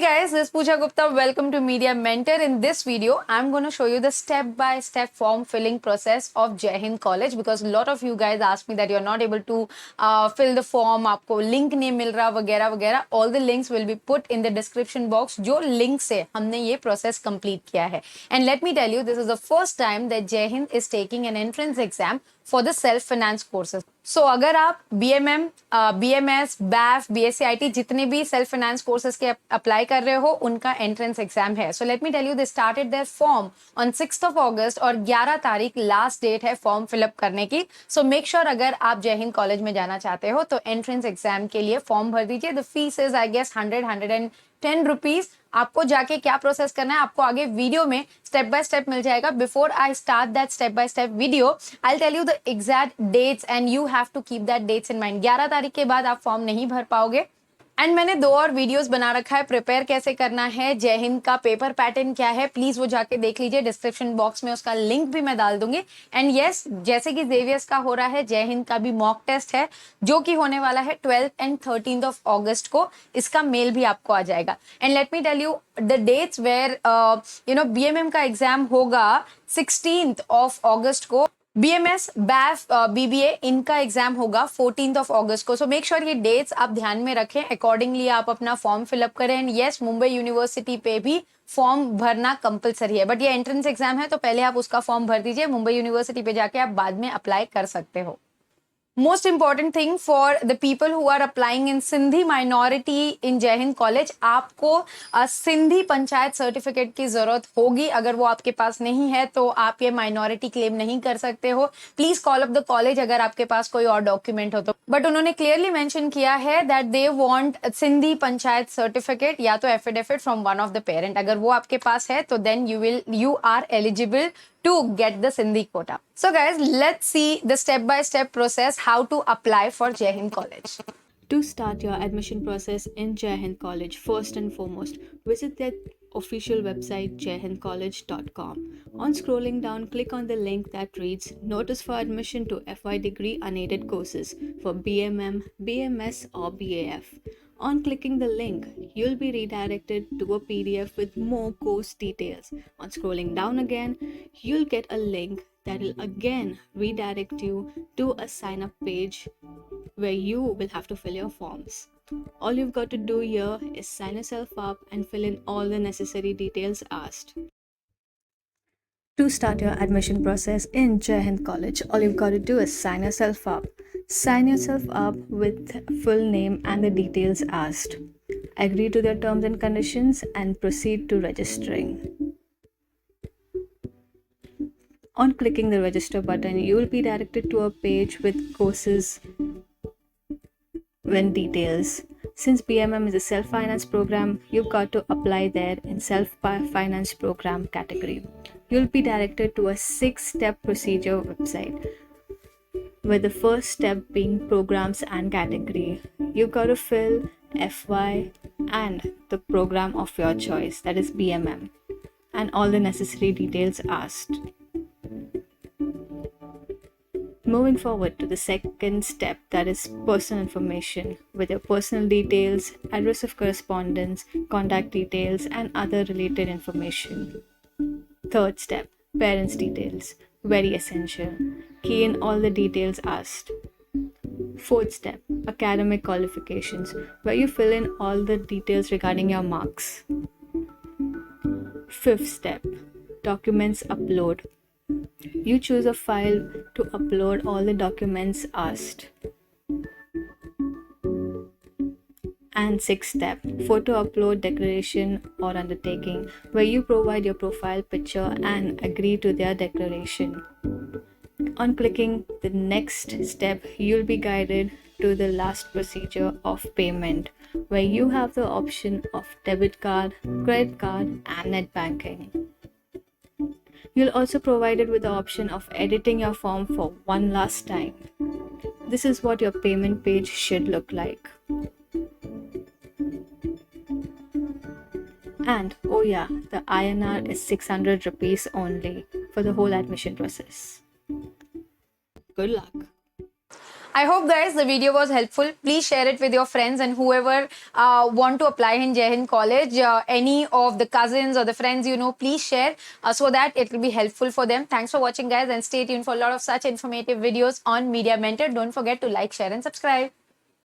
guys, this is Pooja Gupta. Welcome to Media Mentor. In this video, I'm going to show you the step-by-step form filling process of Hind College because a lot of you guys ask me that you're not able to fill the form, आपको link नहीं मिल रहा वगैरह वगैरह. All the links will be put in the description box. जो link से हमने ये process complete किया है. And let me tell you, this is the first time that Hind is taking an entrance exam for the self-finance courses. So अगर आप BMM, BMS, BAF, BSc IT जितने भी self-finance courses के apply कर रहे हो उनका entrance exam है. So let me tell you, they started their form on 6th of August और 11 तारीख last date है form fill up करने की. So make sure अगर आप हिंद कॉलेज में जाना चाहते हो तो entrance exam के लिए form भर दीजिए. The fees is I guess 110 rupees. आपको जाके क्या प्रोसेस करना है आपको आगे वीडियो में स्टेप बाय स्टेप मिल जाएगा. Before I start that step by step video I tell you the exact dates and you have to keep that dates in mind. 11 तारीख के बाद आप फॉर्म नहीं भर पाओगे. एंड मैंने 2 और वीडियोस बना रखा है प्रिपेयर कैसे करना है, हिंद का पेपर पैटर्न क्या है, प्लीज वो जाके देख लीजिए. डिस्क्रिप्शन बॉक्स में उसका लिंक भी मैं डाल दूंगी. एंड यस, जैसे कि जेवियर्स का हो रहा है, हिंद का भी मॉक टेस्ट है जो कि होने वाला है 12th एंड 13th ऑफ अगस्त को. इसका मेल भी आपको आ जाएगा. And let me tell you the dates where BMM का एग्जाम होगा 16th ऑफ अगस्त को. BMS, BAF, BBA इनका एग्जाम होगा 14th ऑफ अगस्त को. सो मेक श्योर ये डेट्स आप ध्यान में रखें. अकॉर्डिंगली आप अपना फॉर्म फिलअप करें. एंड यस, मुंबई यूनिवर्सिटी पे भी फॉर्म भरना कंपलसरी है, बट ये एंट्रेंस एग्जाम है तो पहले आप उसका फॉर्म भर दीजिए. मुंबई यूनिवर्सिटी पे जाके आप बाद में अप्लाई कर सकते हो. Most important thing for the people who are applying in Sindhi minority in Hind College, आपको सिंधी पंचायत सर्टिफिकेट की जरूरत होगी. अगर वो आपके पास नहीं है तो आप ये माइनॉरिटी क्लेम नहीं कर सकते हो. Please call up the college अगर आपके पास कोई और डॉक्यूमेंट हो तो. बट उन्होंने क्लियरली मेंशन किया है that they want Sindhi panchayat certificate या तो affidavit from one of the parent. अगर वो आपके पास है तो then you are eligible to get the Sindhi quota. So guys, let's see the step-by-step process how to apply for Hind College. To start your admission process in Hind College, first and foremost, visit their official website jhindcollege.com. On scrolling down, click on the link that reads Notice for admission to FY degree unaided courses for BMM, BMS or BAF. On clicking the link, you'll be redirected to a PDF with more course details. On scrolling down again, you'll get a link that will again redirect you to a sign up page where you will have to fill your forms. All you've got to do here is sign yourself up and fill in all the necessary details asked. To start your admission process in Hind College, all you've got to do is sign yourself up. Sign yourself up with full name and the details asked. Agree to their terms and conditions and proceed to registering. On clicking the register button, you will be directed to a page with courses and details. Since BMM is a self-finance program, you've got to apply there in self-finance program category. You'll be directed to a 6-step procedure website, with the first step being programs and category. You've got to fill FY and the program of your choice, that is BMM, and all the necessary details asked. Moving forward to the second step, that is personal information, with your personal details, address of correspondence, contact details, and other related information. Third step, parents' details, very essential. Key in all the details asked. Fourth step, academic qualifications, where you fill in all the details regarding your marks. Fifth step, documents upload. You choose a file to upload all the documents asked. And sixth step, photo upload declaration or undertaking, where you provide your profile picture and agree to their declaration. On clicking the next step, you'll be guided to the last procedure of payment, where you have the option of debit card, credit card, and net banking. You'll also be provided with the option of editing your form for one last time. This is what your payment page should look like. And oh yeah, the INR is 600 rupees only for the whole admission process. Good luck. I hope, guys, the video was helpful. Please share it with your friends and whoever want to apply in Hind College. Any of the cousins or the friends you know, please share so that it will be helpful for them. Thanks for watching, guys, and stay tuned for a lot of such informative videos on Media Mentor. Don't forget to like, share, and subscribe.